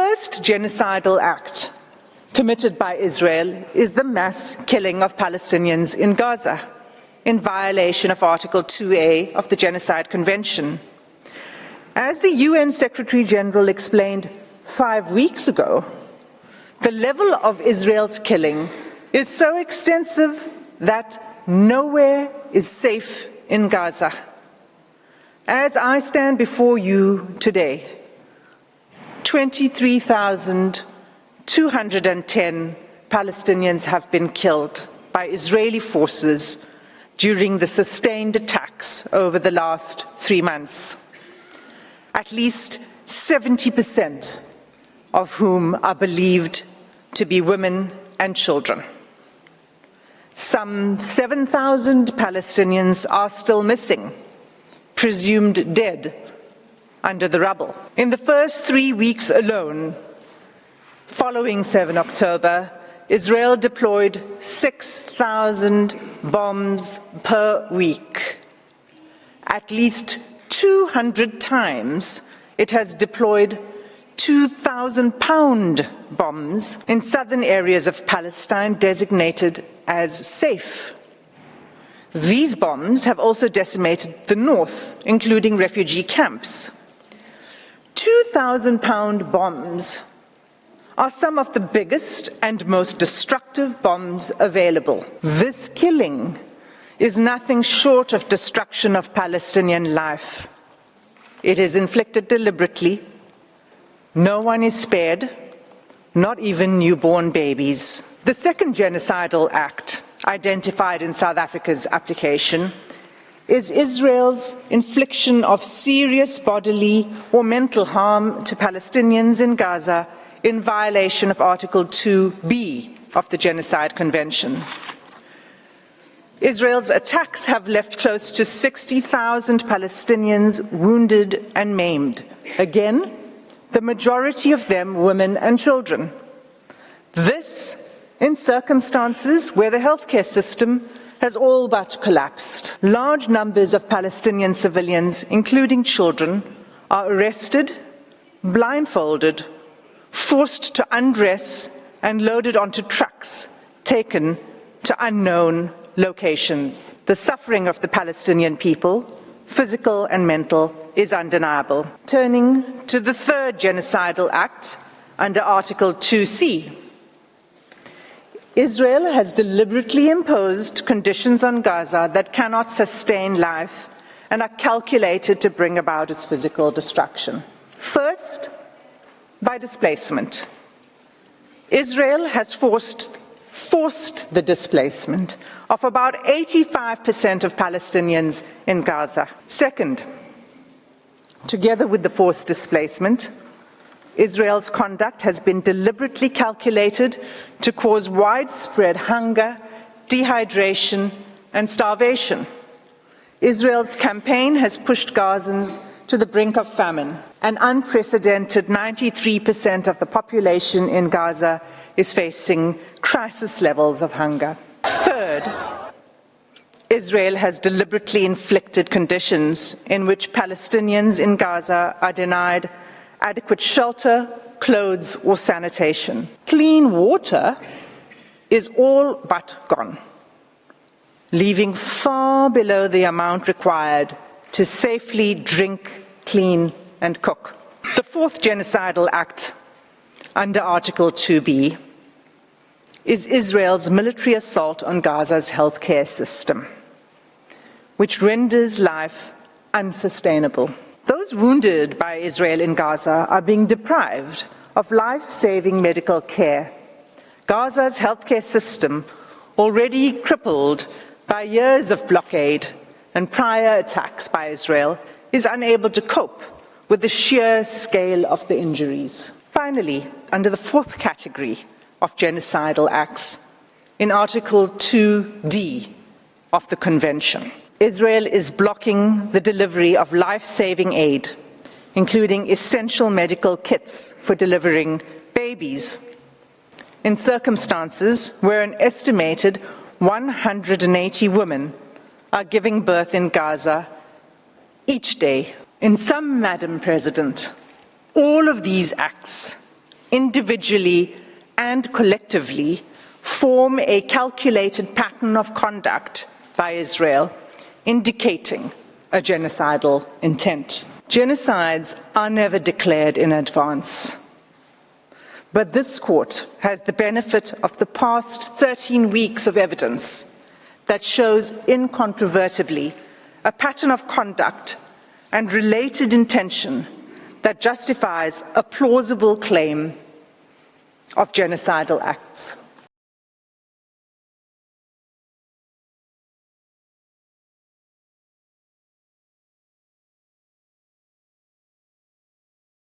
first genocidal act committed by Israel is the mass killing of Palestinians in Gaza, in violation of Article 2A of the Genocide Convention. As the UN Secretary General explained 5 weeks ago, the level of Israel's killing is so extensive that nowhere is safe in Gaza. As I stand before you today, 23,210 Palestinians have been killed by Israeli forces during the sustained attacks over the last 3 months. At least 70% of whom are believed to be women and children. Some 7,000 Palestinians are still missing, presumed dead under the rubble. In the first 3 weeks alone, following 7 October, Israel deployed 6,000 bombs per week. At least 200 times it has deployed 2,000-pound bombs in southern areas of Palestine designated as safe. These bombs have also decimated the north, including refugee camps. 2,000-pound bombs are some of the biggest and most destructive bombs available. This killing is nothing short of destruction of Palestinian life. It is inflicted deliberately. No one is spared, not even newborn babies. The second genocidal act identified in South Africa's application is Israel's infliction of serious bodily or mental harm to Palestinians in Gaza in violation of Article 2B of the Genocide Convention. Israel's attacks have left close to 60,000 Palestinians wounded and maimed. Again, the majority of them women and children. This in circumstances where the healthcare system has all but collapsed. Large numbers of Palestinian civilians, including children, are arrested, blindfolded, forced to undress and loaded onto trucks, taken to unknown locations. The suffering of the Palestinian people, physical and mental, is undeniable. Turning to the third genocidal act under Article 2C. Israel has deliberately imposed conditions on Gaza that cannot sustain life and are calculated to bring about its physical destruction. First, by displacement. Israel has forced the displacement of about 85% of Palestinians in Gaza. Second, together with the forced displacement, Israel's conduct has been deliberately calculated to cause widespread hunger, dehydration, and starvation. Israel's campaign has pushed Gazans to the brink of famine. An unprecedented 93% of the population in Gaza is facing crisis levels of hunger. Third, Israel has deliberately inflicted conditions in which Palestinians in Gaza are denied adequate shelter, clothes, or sanitation. Clean water is all but gone, leaving far below the amount required to safely drink, clean, and cook. The fourth genocidal act under Article 2B is Israel's military assault on Gaza's healthcare system, which renders life unsustainable. Those wounded by Israel in Gaza are being deprived of life-saving medical care. Gaza's healthcare system, already crippled by years of blockade and prior attacks by Israel, is unable to cope with the sheer scale of the injuries. Finally, under the fourth category of genocidal acts, in Article 2D of the Convention, Israel is blocking the delivery of life-saving aid, including essential medical kits for delivering babies, in circumstances where an estimated 180 women are giving birth in Gaza each day. In sum, Madam President, all of these acts individually and collectively, form a calculated pattern of conduct by Israel, indicating a genocidal intent. Genocides are never declared in advance. But this court has the benefit of the past 13 weeks of evidence that shows incontrovertibly a pattern of conduct and related intention that justifies a plausible claim of genocidal acts.